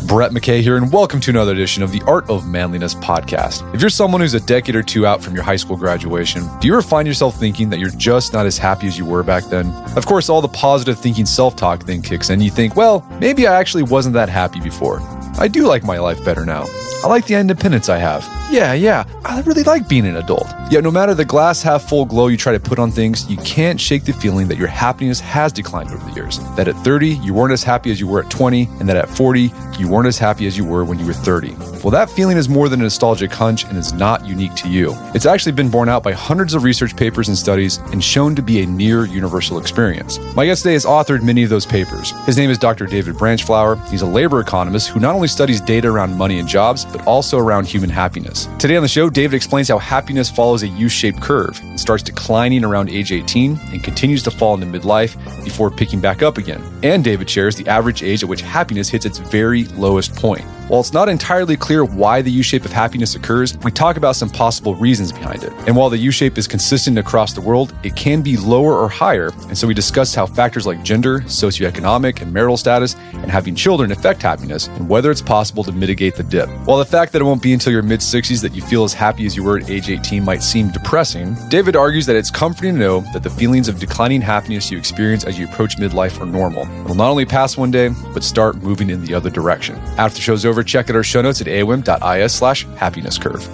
Brett McKay here, and welcome to another edition of the Art of Manliness podcast. If you're someone who's a decade or two out from your high school graduation, do you ever find yourself thinking that you're just not as happy as you were back then? Of course, all the positive thinking self-talk thing kicks in. You think, well, maybe I actually wasn't that happy before. I do like my life better now. I like the independence I have. Yeah, I really like being an adult. Yet no matter the glass half full glow you try to put on things, you can't shake the feeling that your happiness has declined over the years. That at 30, you weren't as happy as you were at 20, and that at 40, you weren't as happy as you were when you were 30. Well, that feeling is more than a nostalgic hunch and is not unique to you. It's actually been borne out by hundreds of research papers and studies and shown to be a near universal experience. My guest today has authored many of those papers. His name is Dr. David Branchflower. He's a labor economist who not only studies data around money and jobs, but also around human happiness. Today on the show, David explains how happiness follows a U-shaped curve. It starts declining around age 18 and continues to fall into midlife before picking back up again. And David shares the average age at which happiness hits its very lowest point. While it's not entirely clear why the U-shape of happiness occurs, we talk about some possible reasons behind it. And while the U-shape is consistent across the world, it can be lower or higher. And so we discussed how factors like gender, socio-economic, and marital status, and having children affect happiness, and whether it's possible to mitigate the dip. While the fact that it won't be until your mid-60s that you feel as happy as you were at age 18 might seem depressing, David argues that it's comforting to know that the feelings of declining happiness you experience as you approach midlife are normal. It will not only pass one day, but start moving in the other direction. After the show's over, check out our show notes at aom.is/happiness curve.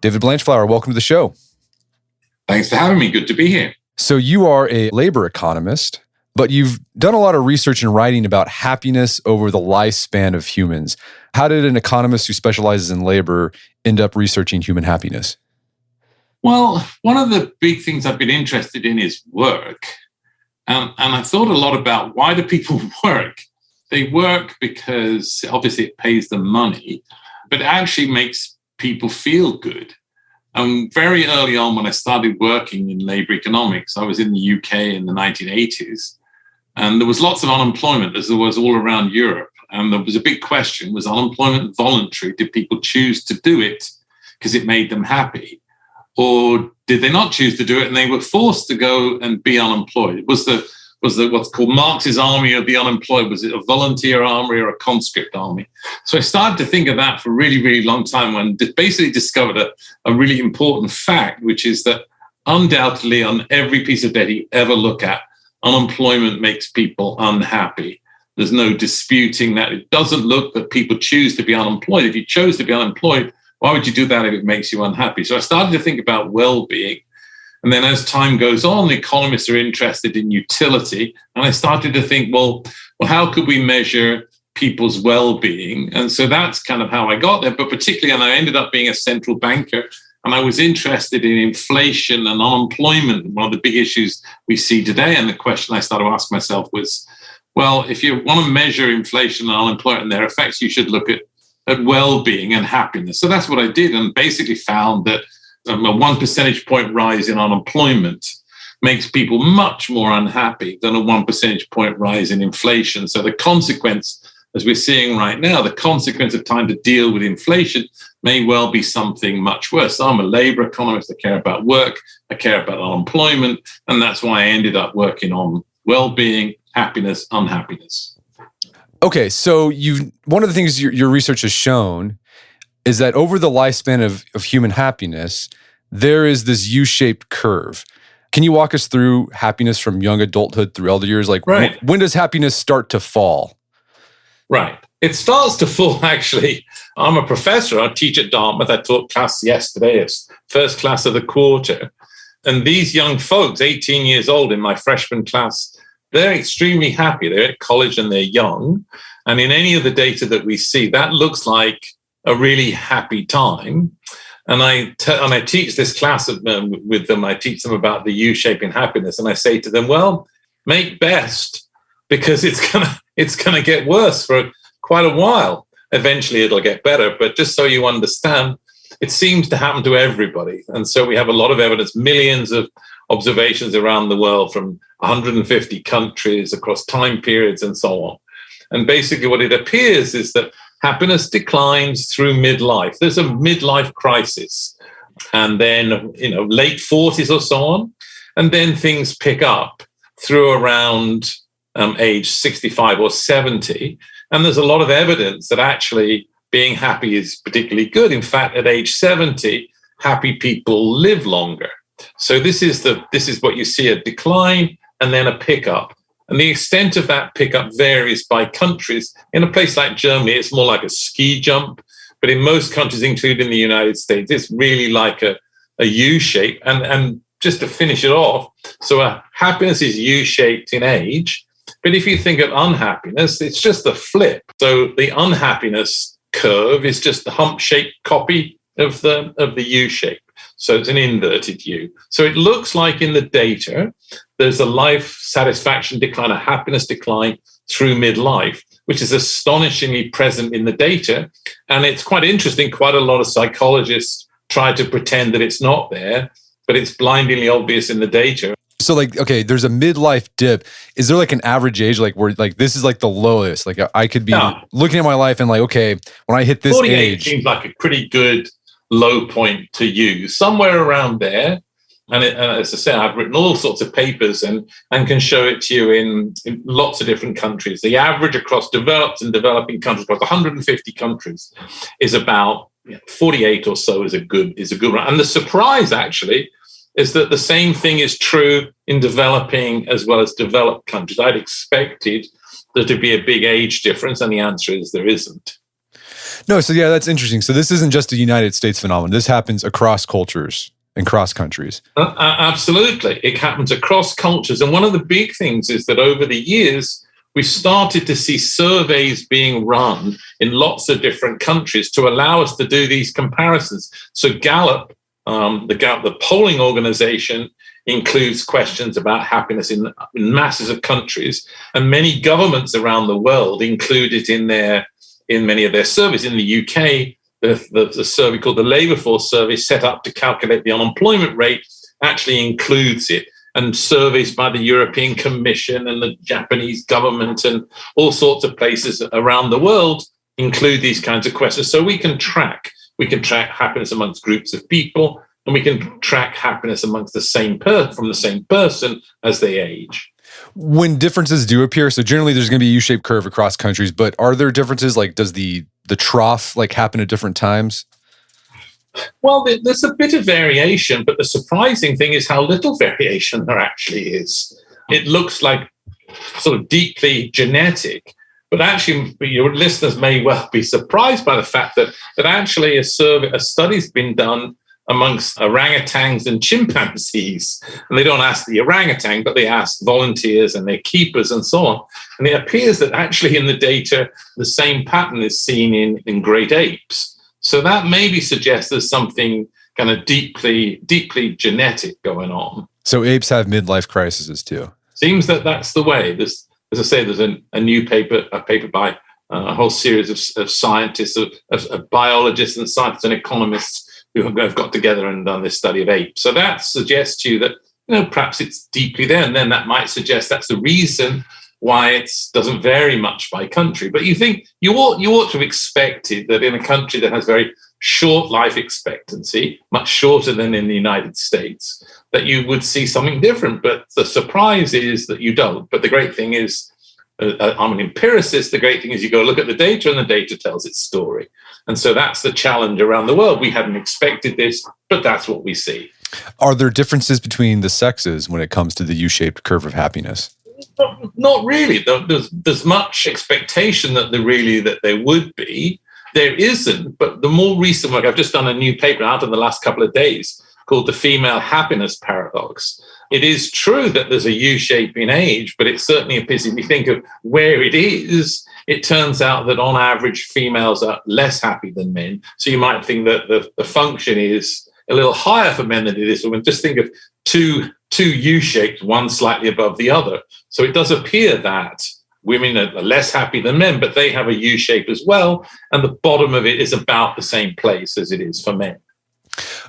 David Branchflower, welcome to the show. Thanks for having me. Good to be here. So you are a labor economist, but you've done a lot of research and writing about happiness over the lifespan of humans. How did an economist who specializes in labor end up researching human happiness? Well, one of the big things I've been interested in is work. And I thought a lot about why do people work? They work because obviously it pays them money, but it actually makes people feel good. Very early on when I started working in labor economics, I was in the UK in the 1980s, and there was lots of unemployment as there was all around Europe. And there was a big question, was unemployment voluntary? Did people choose to do it because it made them happy? Or did they not choose to do it and they were forced to go and be unemployed? Was the what's called Marx's army of the unemployed? Was it a volunteer army or a conscript army? So I started to think of that for a really, really long time when I basically discovered a really important fact, which is that undoubtedly on every piece of data you ever look at, unemployment makes people unhappy. There's no disputing that. It doesn't look that people choose to be unemployed. If you chose to be unemployed, why would you do that if it makes you unhappy? So I started to think about well-being. And then as time goes on, the economists are interested in utility. And I started to think, well, how could we measure people's well-being? And so that's kind of how I got there. But particularly, and I ended up being a central banker, and I was interested in inflation and unemployment, one of the big issues we see today. And the question I started to ask myself was, well, if you want to measure inflation and unemployment and their effects, you should look at well-being and happiness. So that's what I did, and basically found that a 1 percentage point rise in unemployment makes people much more unhappy than a 1 percentage point rise in inflation. So the consequence, as we're seeing right now, the consequence of trying to deal with inflation may well be something much worse. So I'm a labor economist. I care about work. I care about unemployment. And that's why I ended up working on well-being, happiness, unhappiness. Okay, so one of the things your research has shown is that over the lifespan of human happiness, there is this U-shaped curve. Can you walk us through happiness from young adulthood through elder years? Like, right. When does happiness start to fall? Right. It starts to fall, actually. I'm a professor. I teach at Dartmouth. I taught class yesterday. It's first class of the quarter. And these young folks, 18 years old in my freshman class, they're extremely happy. They're at college and they're young. And in any of the data that we see, that looks like a really happy time. And I teach this class with them. I teach them about the U-shape in happiness. And I say to them, well, make best, because it's gonna get worse for quite a while. Eventually it'll get better. But just so you understand, it seems to happen to everybody. And so we have a lot of evidence, millions of observations around the world from 150 countries across time periods and so on. And basically what it appears is that happiness declines through midlife. There's a midlife crisis, and then, late 40s or so on. And then things pick up through around age 65 or 70. And there's a lot of evidence that actually being happy is particularly good. In fact, at age 70, happy people live longer. So this is what you see, a decline and then a pickup. And the extent of that pickup varies by countries. In a place like Germany, it's more like a ski jump. But in most countries, including the United States, it's really like a U shape. And just to finish it off, so happiness is U-shaped in age. But if you think of unhappiness, it's just a flip. So the unhappiness curve is just the hump-shaped copy of the U-shape. So it's an inverted U. So it looks like in the data, there's a life satisfaction decline, a happiness decline through midlife, which is astonishingly present in the data. And it's quite interesting. Quite a lot of psychologists try to pretend that it's not there, but it's blindingly obvious in the data. So okay, there's a midlife dip. Is there like an average age, like where like this is like the lowest? Like I could be looking at my life and like, okay, when I hit this 48 age, seems like a pretty good low point to use, somewhere around there. And as I say, I've written all sorts of papers and can show it to you in lots of different countries. The average across developed and developing countries, across 150 countries, is about 48 or so is a good one. And the surprise actually is that the same thing is true in developing as well as developed countries. I'd expected there to be a big age difference, and the answer is there isn't. No, so yeah, that's interesting. So this isn't just a United States phenomenon. This happens across cultures and cross countries. Absolutely. It happens across cultures. And one of the big things is that over the years, we've started to see surveys being run in lots of different countries to allow us to do these comparisons. So Gallup, the polling organization, includes questions about happiness in masses of countries, and many governments around the world include it in many of their surveys. In the UK, the survey called the Labour Force Survey, set up to calculate the unemployment rate, actually includes it. And surveys by the European Commission and the Japanese government and all sorts of places around the world include these kinds of questions. So we can track happiness amongst groups of people, and we can track happiness amongst from the same person as they age. When differences do appear, so generally there's going to be a U-shaped curve across countries, but are there differences? Like, does the trough like happen at different times? Well, there's a bit of variation, but the surprising thing is how little variation there actually is. It looks like sort of deeply genetic, but actually your listeners may well be surprised by the fact that actually a study's been done amongst orangutans and chimpanzees. And they don't ask the orangutan, but they ask volunteers and their keepers and so on. And it appears that actually in the data, the same pattern is seen in great apes. So that maybe suggests there's something kind of deeply genetic going on. So apes have midlife crises too. Seems that's the way. As I say, there's a new paper by a whole series of scientists, of biologists and scientists and economists who have got together and done this study of apes. So that suggests to you that perhaps it's deeply there, and then that might suggest that's the reason why it doesn't vary much by country. But you think you ought to have expected that in a country that has very short life expectancy, much shorter than in the United States, that you would see something different. But the surprise is that you don't. But the great thing is, I'm an empiricist, the great thing is you go look at the data and the data tells its story. And so that's the challenge around the world. We hadn't expected this, but that's what we see. Are there differences between the sexes when it comes to the U-shaped curve of happiness? Not really. There's much expectation that there would be. There isn't, but the more recent work, I've just done a new paper out in the last couple of days called the female happiness paradox. It is true that there's a U-shape in age, but it certainly appears, if you think of where it is, it turns out that on average, females are less happy than men. So you might think that the function is a little higher for men than it is for women. Just think of two U-shapes, one slightly above the other. So it does appear that women are less happy than men, but they have a U-shape as well. And the bottom of it is about the same place as it is for men.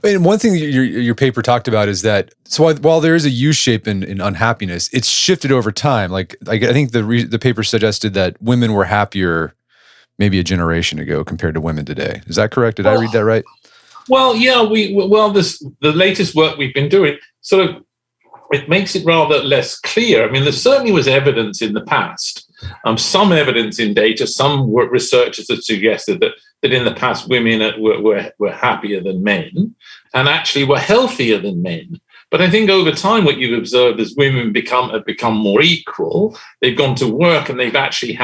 And one thing your paper talked about is that, so while there is a U-shape in unhappiness, it's shifted over time. Like I think the paper suggested that women were happier maybe a generation ago compared to women today. Is that correct? Did I read that right? Well, yeah, the latest work we've been doing sort of, it makes it rather less clear. I mean, there certainly was evidence in the past, some evidence in data, some researchers have suggested that in the past women were happier than men and actually were healthier than men. But I think over time, what you've observed is women have become more equal. They've gone to work and they've actually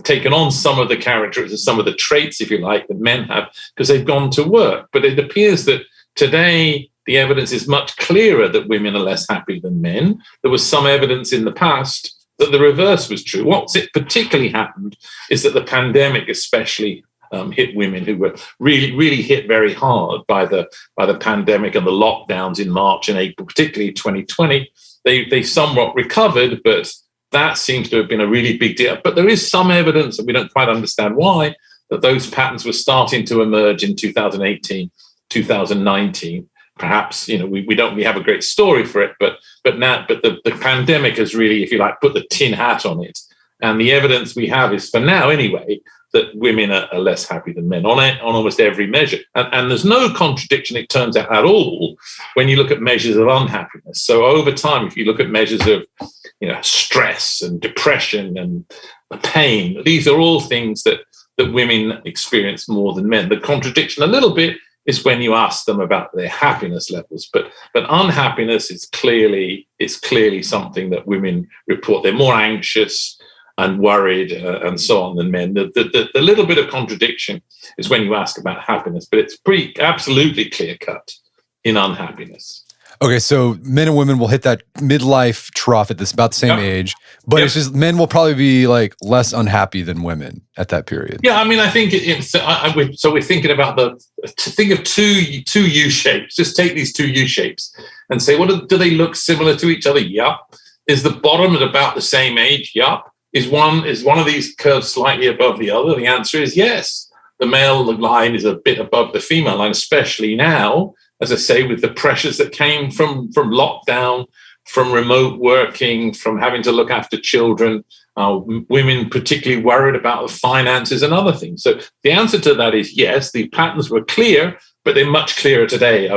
taken on some of the characteristics, some of the traits, if you like, that men have, because they've gone to work. But it appears that today, the evidence is much clearer that women are less happy than men. There was some evidence in the past that the reverse was true. What's particularly happened is that the pandemic especially hit women who were really hit very hard by the pandemic and the lockdowns in March and April, particularly 2020. They somewhat recovered, but that seems to have been a really big deal. But there is some evidence, and we don't quite understand why, that those patterns were starting to emerge in 2018, 2019. Perhaps, we have a great story for it, but the pandemic has really, if you like, put the tin hat on it. And the evidence we have is, for now anyway, that women are less happy than men on almost every measure. And there's no contradiction, it turns out, at all when you look at measures of unhappiness. So over time, if you look at measures of stress and depression and pain, these are all things that women experience more than men. The contradiction a little bit is when you ask them about their happiness levels. But unhappiness is clearly something that women report. They're more anxious and worried and so on than men. The little bit of contradiction is when you ask about happiness, but it's pretty absolutely clear-cut in unhappiness. Okay, so men and women will hit that midlife trough at about the same age, but it's just men will probably be like less unhappy than women at that period. Yeah, I mean, I think so we're thinking about think of two U shapes. Just take these two U shapes and say, do they look similar to each other? Yup. Is the bottom at about the same age? Yup. Is one of these curves slightly above the other? The answer is yes. The male line is a bit above the female line, especially now, as I say, with the pressures that came from lockdown, from remote working, from having to look after children, women particularly worried about the finances and other things. So the answer to that is yes, the patterns were clear, but they're much clearer today,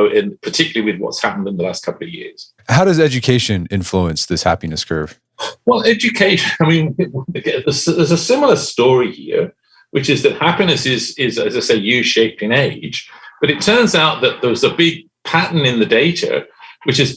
particularly with what's happened in the last couple of years. How does education influence this happiness curve? Well, education, I mean, there's a similar story here, which is that happiness is, as I say, U-shaped in age. But it turns out that there's a big pattern in the data, which is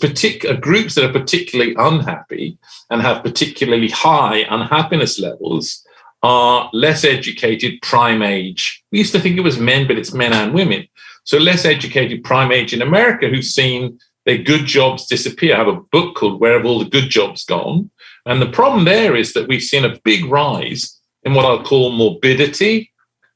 groups that are particularly unhappy and have particularly high unhappiness levels are less educated prime age. We used to think it was men, but it's men and women. So less educated prime age in America who've seen their good jobs disappear. I have a book called Where Have All the Good Jobs Gone? And the problem there is that we've seen a big rise in what I'll call morbidity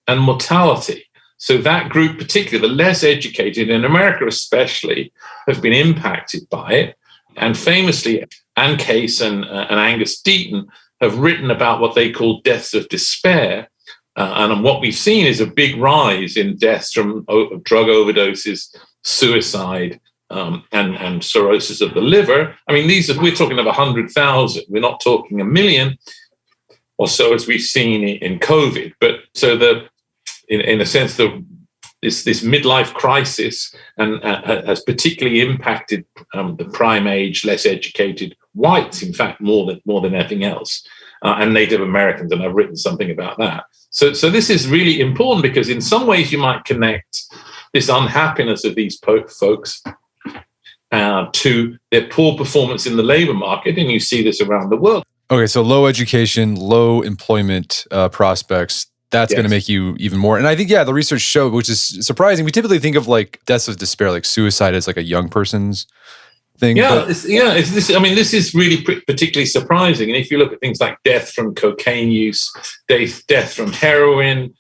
and mortality. So that group, particularly the less educated in America especially, have been impacted by it. And famously, Anne Case and Angus Deaton have written about what they call deaths of despair. And what we've seen is a big rise in deaths from drug overdoses, suicide, and cirrhosis of the liver. I mean, we're talking of 100,000. We're not talking a million or so as we've seen in COVID. But so in a sense, this midlife crisis has particularly impacted the prime age, less educated whites, in fact, more than anything else, and Native Americans. And I've written something about that. So this is really important because in some ways you might connect this unhappiness of these folks to their poor performance in the labor market, and you see this around the world. Okay, so low education, low employment prospects, that's going to make you even more. And I think, the research showed, which is surprising. We typically think of like deaths of despair, like suicide as like a young person's thing. This is really particularly surprising. And if you look at things like death from cocaine use, death from heroin,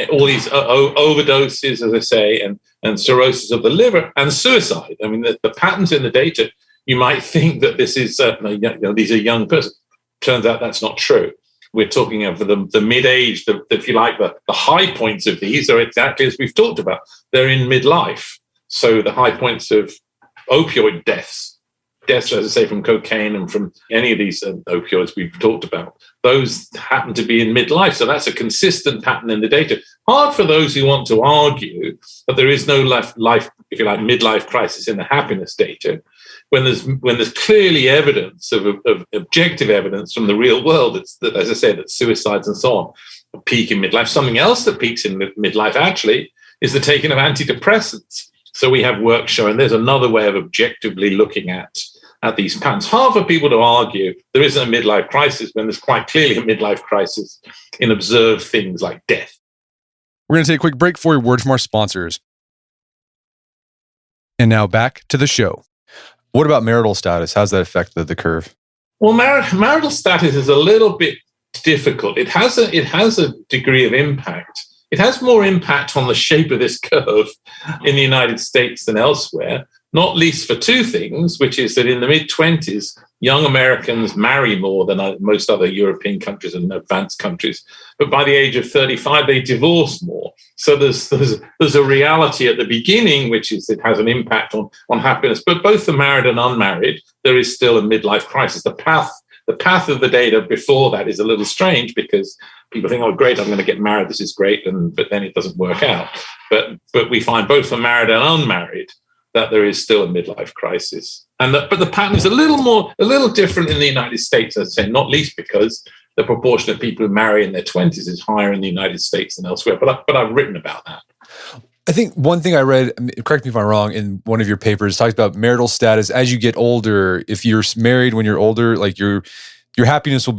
all these overdoses, as I say, and cirrhosis of the liver and suicide. I mean, the patterns in the data, you might think that this is, these are young persons. Turns out that's not true. We're talking of the mid-age, if you like, the high points of these are exactly as we've talked about. They're in midlife. So the high points of opioid deaths deaths, as I say, from cocaine and from any of these opioids we've talked about, those happen to be in midlife. So that's a consistent pattern in the data. Hard for those who want to argue that there is no life, if you like, midlife crisis in the happiness data, when there's clearly evidence of objective evidence from the real world, that, as I said, that suicides and so on peak in midlife. Something else that peaks in midlife actually is the taking of antidepressants. So we have work showing there's another way of objectively looking at these patterns. Hard for people to argue there isn't a midlife crisis when there's quite clearly a midlife crisis in observed things like death. We're going to take a quick break for a word from our sponsors. And now back to the show. What about marital status? How's that affect the curve? Well, marital status is a little bit difficult. It has a degree of impact. It has more impact on the shape of this curve in the United States than elsewhere, not least for two things, which is that in the mid-20s, young Americans marry more than most other European countries and advanced countries. But by the age of 35, they divorce more. So there's a reality at the beginning, which is it has an impact on happiness. But both the married and unmarried, there is still a midlife crisis. The path of the data before that is a little strange because people think, oh, great, I'm going to get married. This is great. But then it doesn't work out. But we find both for married and unmarried that there is still a midlife crisis. But the pattern is a little different in the United States, as I say, not least because the proportion of people who marry in their 20s is higher in the United States than elsewhere. But I've written about that. I think one thing I read, correct me if I'm wrong, in one of your papers talks about marital status as you get older. If you're married when you're older, like your happiness you'll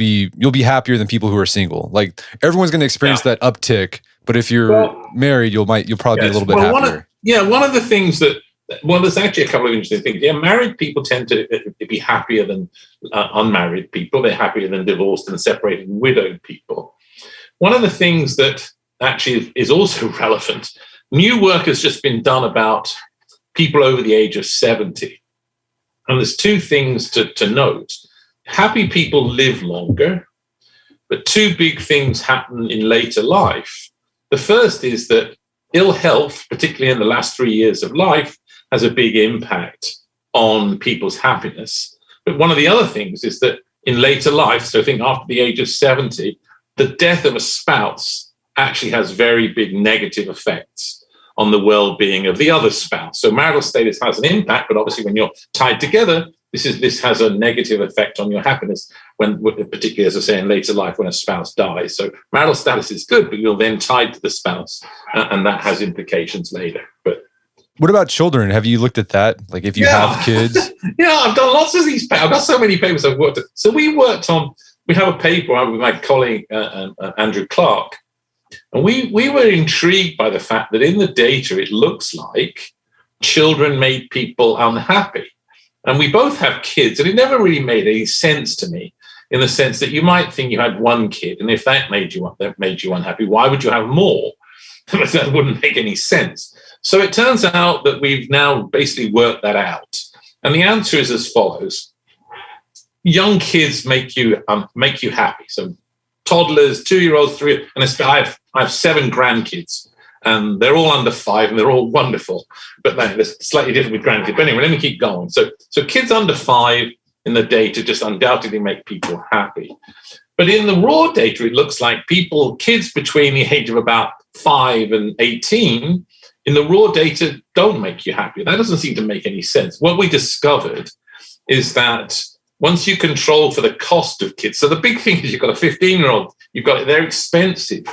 be happier than people who are single. Like everyone's going to experience that uptick, but if you're married, you'll probably be a little bit happier. One of the things that, there's actually a couple of interesting things. Yeah, married people tend to be happier than unmarried people. They're happier than divorced and separated and widowed people. One of the things that actually is also relevant, new work has just been done about people over the age of 70. And there's two things to note. Happy people live longer, but two big things happen in later life. The first is that ill health, particularly in the last 3 years of life, has a big impact on people's happiness. But one of the other things is that in later life, so I think after the age of 70, the death of a spouse actually has very big negative effects on the well-being of the other spouse. So marital status has an impact, but obviously when you're tied together, this has a negative effect on your happiness, when, particularly, as I say, in later life when a spouse dies. So marital status is good, but you're then tied to the spouse, and that has implications later. But what about children? Have you looked at that? Like if you have kids? I've done lots of these papers. I've got so many papers I've worked on. So we have a paper with my colleague, Andrew Clark, and we were intrigued by the fact that in the data, it looks like children made people unhappy. And we both have kids, and it never really made any sense to me, in the sense that you might think you had one kid, and if that made you unhappy, why would you have more? That wouldn't make any sense. So it turns out that we've now basically worked that out. And the answer is as follows. Young kids make you happy. So toddlers, 2-year-olds, 3, and I have 7 grandkids. And they're all under 5 and they're all wonderful. But it's slightly different with grandkids. But anyway, let me keep going. So kids under 5 in the data just undoubtedly make people happy. But in the raw data, it looks like kids between the age of about 5 and 18, in the raw data, don't make you happy. That doesn't seem to make any sense. What we discovered is that once you control for the cost of kids, so the big thing is you've got a 15-year-old, they're expensive.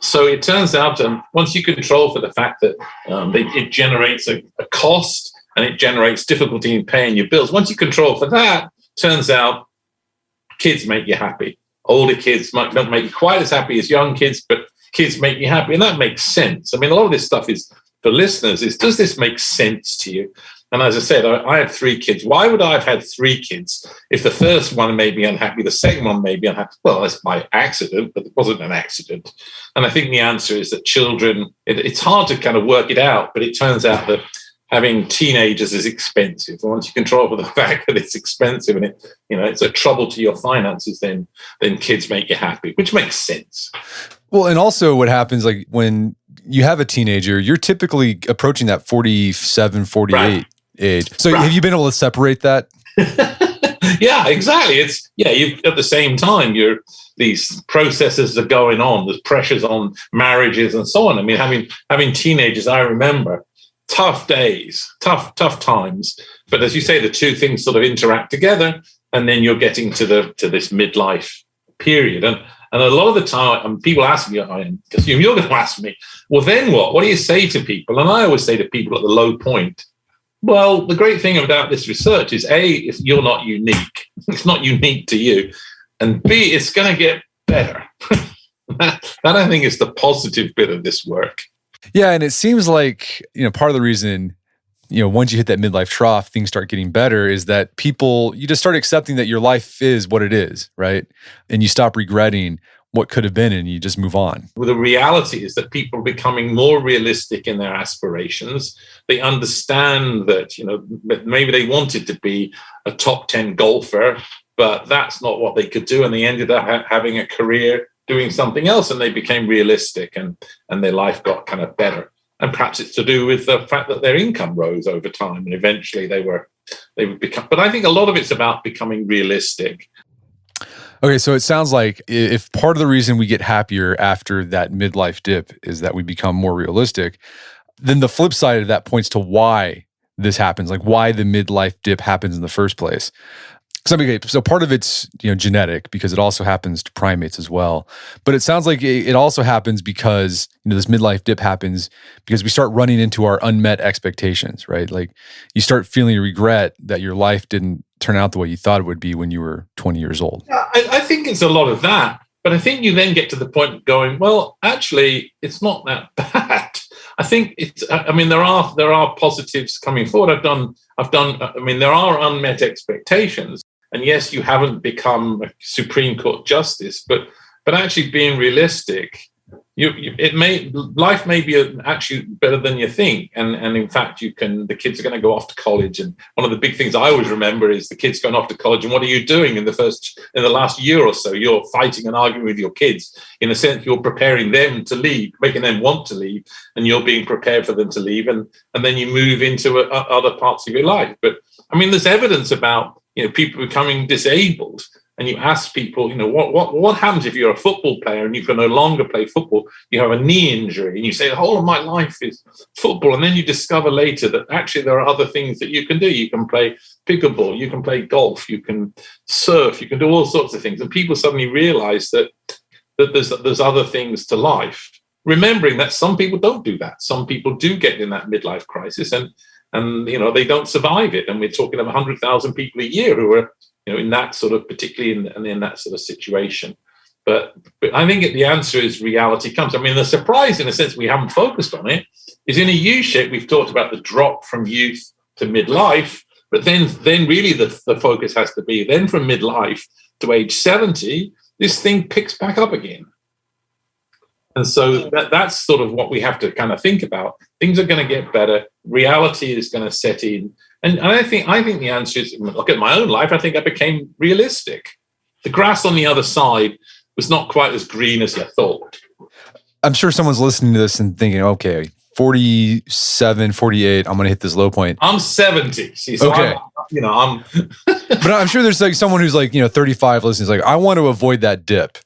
So it turns out once you control for the fact that it generates a cost and it generates difficulty in paying your bills, once you control for that, turns out kids make you happy. Older kids don't make you quite as happy as young kids, but kids make you happy. And that makes sense. I mean, a lot of this stuff is, for listeners, does this make sense to you? And as I said, I have 3 kids. Why would I have had 3 kids if the first one made me unhappy, the second one made me unhappy? Well, that's by accident, but it wasn't an accident. And I think the answer is that children, it's hard to kind of work it out, but it turns out that having teenagers is expensive. And once you control for the fact that it's expensive and it's a trouble to your finances, then kids make you happy, which makes sense. Well, and also what happens, like when you have a teenager, you're typically approaching that 47, 48 age. So have you been able to separate that? Yeah, exactly. You at the same time, these processes are going on. There's pressures on marriages and so on. I mean, having teenagers, I remember tough days, tough times. But as you say, the two things sort of interact together, and then you're getting to this midlife period. And a lot of the time, people ask me, I assume you're going to ask me, well, then what? What do you say to people? And I always say to people at the low point, well, the great thing about this research is A, you're not unique. It's not unique to you. And B, it's going to get better. that I think is the positive bit of this work. Yeah, and it seems like, part of the reason, once you hit that midlife trough, things start getting better is that you just start accepting that your life is what it is, right? And you stop regretting what could have been and you just move on. Well, the reality is that people are becoming more realistic in their aspirations. They understand that, maybe they wanted to be a top 10 golfer, but that's not what they could do. And they ended up having a career doing something else, and they became realistic and their life got kind of better. And perhaps it's to do with the fact that their income rose over time, and eventually they would become. But I think a lot of it's about becoming realistic. Okay, so it sounds like if part of the reason we get happier after that midlife dip is that we become more realistic, then the flip side of that points to why this happens, like why the midlife dip happens in the first place. So part of it's genetic, because it also happens to primates as well. But it sounds like it also happens because this midlife dip happens because we start running into our unmet expectations, right? Like you start feeling regret that your life didn't turn out the way you thought it would be when you were 20 years old. I think it's a lot of that. But I think you then get to the point of going, well, actually, it's not that bad. I think there are positives coming forward. There are unmet expectations. And yes, you haven't become a Supreme Court justice, but actually being realistic, life may be actually better than you think. And in fact, the kids are going to go off to college. And one of the big things I always remember is the kids going off to college. And what are you doing in the last year or so? You're fighting and arguing with your kids. In a sense, you're preparing them to leave, making them want to leave, and you're being prepared for them to leave. And then you move into other parts of your life. But there's evidence about people becoming disabled, and you ask people, what happens if you're a football player and you can no longer play football? You have a knee injury, and you say the whole of my life is football, and then you discover later that actually there are other things that you can do. You can play pickleball, you can play golf, you can surf, you can do all sorts of things, and people suddenly realize that there's other things to life. Remembering that some people don't do that. Some people do get in that midlife crisis, and they don't survive it. And we're talking of 100,000 people a year who are, in that sort of, particularly in that sort of situation. But I think the answer is reality comes. The surprise, in a sense, we haven't focused on it, is in a U-shape. We've talked about the drop from youth to midlife, but then really the focus has to be then from midlife to age 70, this thing picks back up again. And so that's sort of what we have to kind of think about. Things are going to get better. Reality is going to set in. And I think the answer is, look at my own life, I think I became realistic. The grass on the other side was not quite as green as I thought. I'm sure someone's listening to this and thinking, okay, 47, 48, I'm going to hit this low point. I'm 70. See, so okay. I'm But I'm sure there's like someone who's like, 35 listening, like, I want to avoid that dip.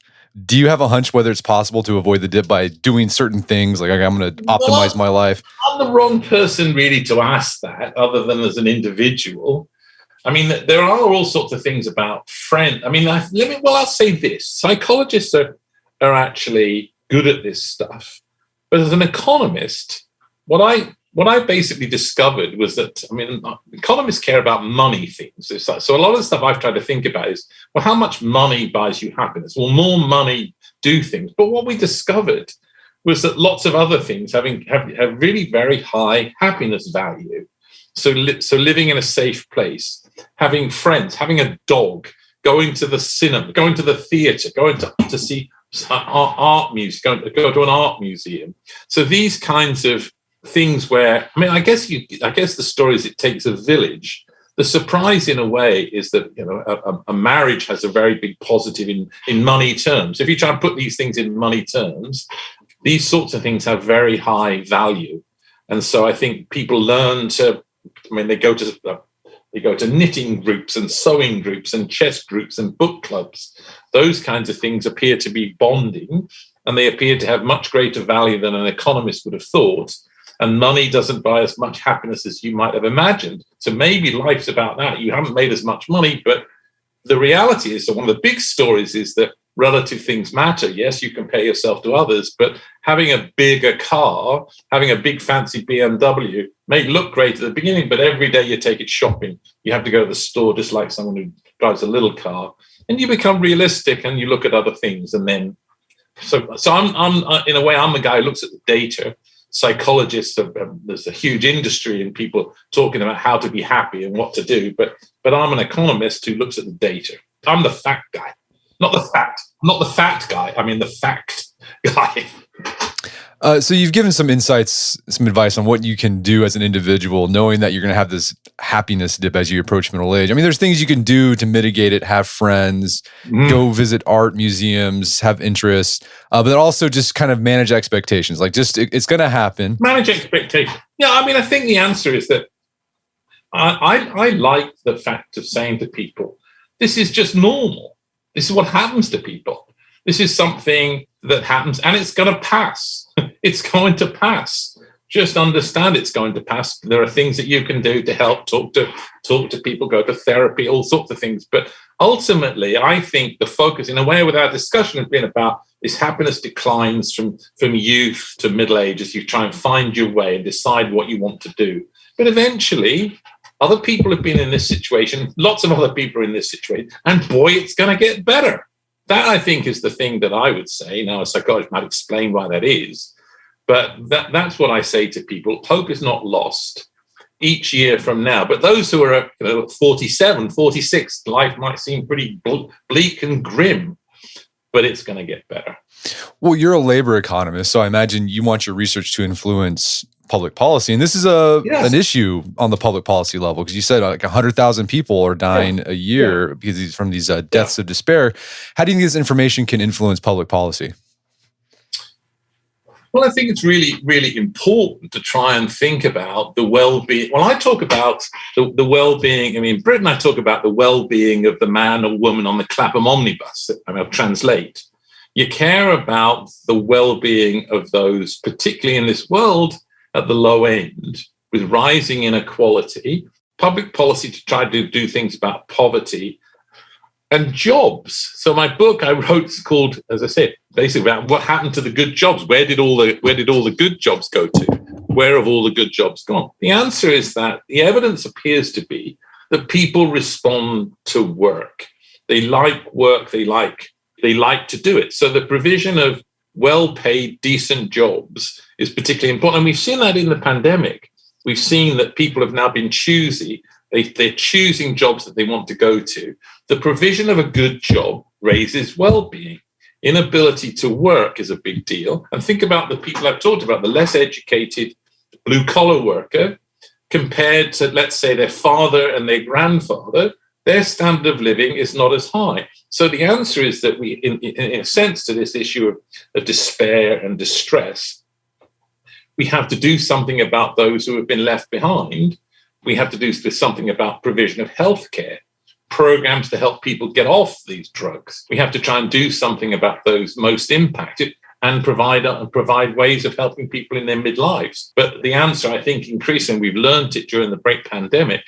Do you have a hunch whether it's possible to avoid the dip by doing certain things? Like, I'm going to optimize my life. I'm the wrong person really to ask that, other than as an individual. There are all sorts of things about friends. I'll say this. Psychologists are actually good at this stuff. But as an economist, what I basically discovered was that, economists care about money things. So a lot of the stuff I've tried to think about is, well, how much money buys you happiness? Well, more money do things. But what we discovered was that lots of other things have really very high happiness value. So living in a safe place, having friends, having a dog, going to the cinema, going to the theatre, going to see art music, go to an art museum. So these kinds of things where, I guess the story is it takes a village. The surprise in a way is that, a marriage has a very big positive in money terms. If you try and put these things in money terms, these sorts of things have very high value. And so I think people learn to, they go to They go to knitting groups and sewing groups and chess groups and book clubs. Those kinds of things appear to be bonding, and they appear to have much greater value than an economist would have thought. And money doesn't buy as much happiness as you might have imagined. So maybe life's about that. You haven't made as much money, but the reality is that one of the big stories is that relative things matter. Yes, you compare yourself to others, but having a bigger car, having a big fancy BMW may look great at the beginning, but every day you take it shopping, you have to go to the store just like someone who drives a little car, and you become realistic and you look at other things. And then, so I'm in a way, I'm the guy who looks at the data. Psychologists, there's a huge industry in people talking about how to be happy and what to do, but I'm an economist who looks at the data. I'm the fact guy, not the fact guy. I mean the fact guy. So you've given some insights, some advice on what you can do as an individual, knowing that you're going to have this happiness dip as you approach middle age. I mean, there's things you can do to mitigate it, have friends, go visit art museums, have interests, but then also just kind of manage expectations. Like it's going to happen. Manage expectations. Yeah, I mean, I think the answer is that I like the fact of saying to people, this is just normal. This is what happens to people. This is something that happens and it's going to pass. It's going to pass. Just understand it's going to pass. There are things that you can do to help, talk to people, go to therapy, all sorts of things. But ultimately, I think the focus, in a way, with our discussion has been about this happiness declines from youth to middle age as you try and find your way and decide what you want to do. But eventually, other people have been in this situation. Lots of other people are in this situation. And boy, it's going to get better. That, I think, is the thing that I would say. Now, a psychologist might explain why that is. But that's what I say to people. Hope is not lost each year from now. But those who are 47, 46, life might seem pretty bleak and grim, but it's going to get better. Well, you're a labor economist, so I imagine you want your research to influence public policy. And this is an issue on the public policy level, because you said like 100,000 people are dying a year because from these deaths of despair. How do you think this information can influence public policy? Well, I think it's really, really important to try and think about the well-being. When I talk about the well-being, I mean, in Britain, I talk about the well-being of the man or woman on the Clapham omnibus. I'll translate. You care about the well-being of those, particularly in this world, at the low end, with rising inequality, public policy to try to do things about poverty and jobs. So my book I wrote is called, as I said, basically about what happened to the good jobs. Where did all the good jobs go to? Where have all the good jobs gone? The answer is that the evidence appears to be that people respond to work. They like work. They like to do it. So the provision of well-paid, decent jobs is particularly important. And we've seen that in the pandemic. We've seen that people have now been choosy. They're choosing jobs that they want to go to. The provision of a good job raises well-being. Inability to work is a big deal. And think about the people I've talked about, the less educated blue-collar worker compared to, let's say, their father and their grandfather. Their standard of living is not as high. So the answer is that we, in a sense, to this issue of despair and distress, we have to do something about those who have been left behind. We have to do something about provision of healthcare, programs to help people get off these drugs. We have to try and do something about those most impacted and provide ways of helping people in their midlives. But the answer, I think, increasingly, we've learned it during the great pandemic,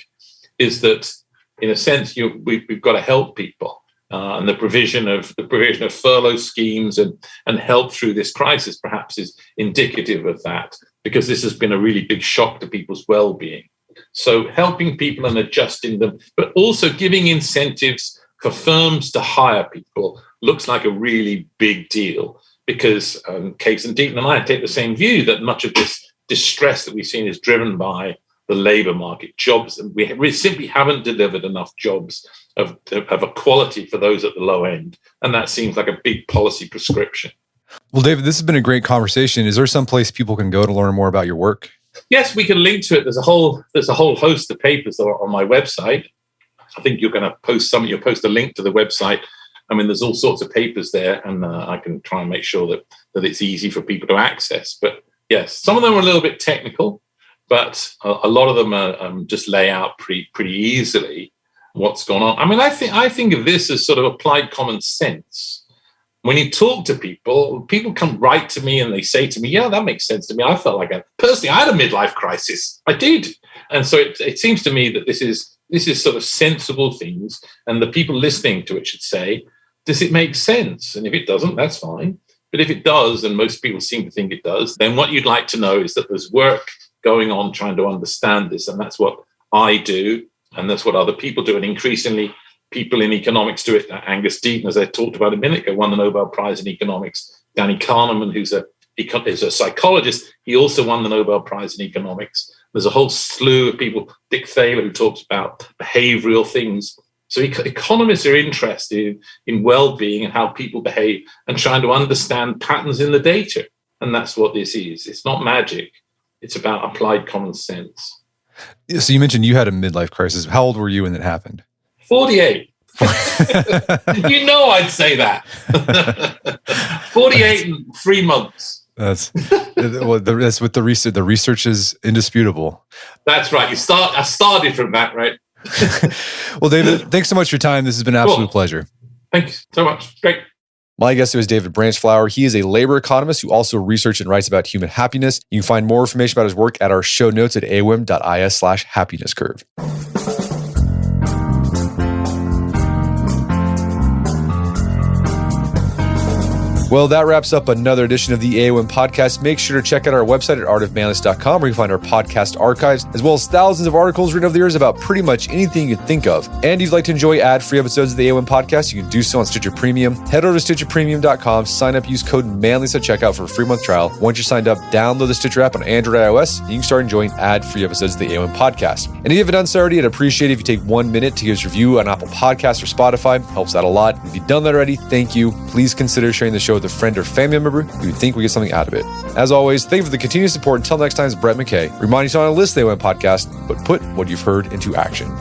is that in a sense, we've got to help people, and the provision of furlough schemes and help through this crisis perhaps is indicative of that, because this has been a really big shock to people's well-being. So helping people and adjusting them, but also giving incentives for firms to hire people looks like a really big deal, because Case and Deaton and I take the same view that much of this distress that we've seen is driven by the labor market. Jobs, we simply haven't delivered enough jobs of a quality for those at the low end. And that seems like a big policy prescription. Well, David, this has been a great conversation. Is there some place people can go to learn more about your work? Yes, we can link to it. There's a whole host of papers on my website. I think you're going to post some. You'll post a link to the website. I mean, there's all sorts of papers there, and I can try and make sure that it's easy for people to access. But yes, some of them are a little bit technical, but a lot of them are, just lay out pretty easily what's going on. I mean, I think of this as sort of applied common sense. When you talk to people come right to me and they say to me, yeah, that makes sense to me. I felt like personally, I had a midlife crisis. I did. And so it seems to me that this is sort of sensible things, and the people listening to it should say, does it make sense? And if it doesn't, that's fine. But if it does, and most people seem to think it does, then what you'd like to know is that there's work going on trying to understand this. And that's what I do. And that's what other people do. And increasingly, people in economics do it. Angus Deaton, as I talked about a minute ago, won the Nobel Prize in economics. Danny Kahneman, who's a psychologist, he also won the Nobel Prize in economics. There's a whole slew of people, Dick Thaler, who talks about behavioral things. So economists are interested in well-being and how people behave and trying to understand patterns in the data. And that's what this is. It's not magic. It's about applied common sense. So you mentioned you had a midlife crisis. How old were you when it happened? 48. You know I'd say that. 48 and 3 months. That's what the research. The research is indisputable. That's right. I started from that, right? Well, David, thanks so much for your time. This has been an absolute pleasure. Thanks so much. Great. My guest was David Branchflower. He is a labor economist who also researches and writes about human happiness. You can find more information about his work at our show notes at awim.is/happiness curve. Well, that wraps up another edition of the AOM podcast. Make sure to check out our website at artofmanliness.com, where you can find our podcast archives, as well as thousands of articles written over the years about pretty much anything you can think of. And if you'd like to enjoy ad-free episodes of the AOM podcast, you can do so on Stitcher Premium. Head over to stitcherpremium.com, sign up, use code Manliness at checkout for a free month trial. Once you're signed up, download the Stitcher app on Android or iOS, and you can start enjoying ad-free episodes of the AOM podcast. And if you haven't done so already, I'd appreciate it if you take 1 minute to give us a review on Apple Podcasts or Spotify. It helps out a lot. If you've done that already, thank you. Please consider sharing the show with a friend or family member who would think we get something out of it. As always, thank you for the continued support. Until next time, it's Brett McKay. Reminding you to listen to the AOM podcast, but put what you've heard into action.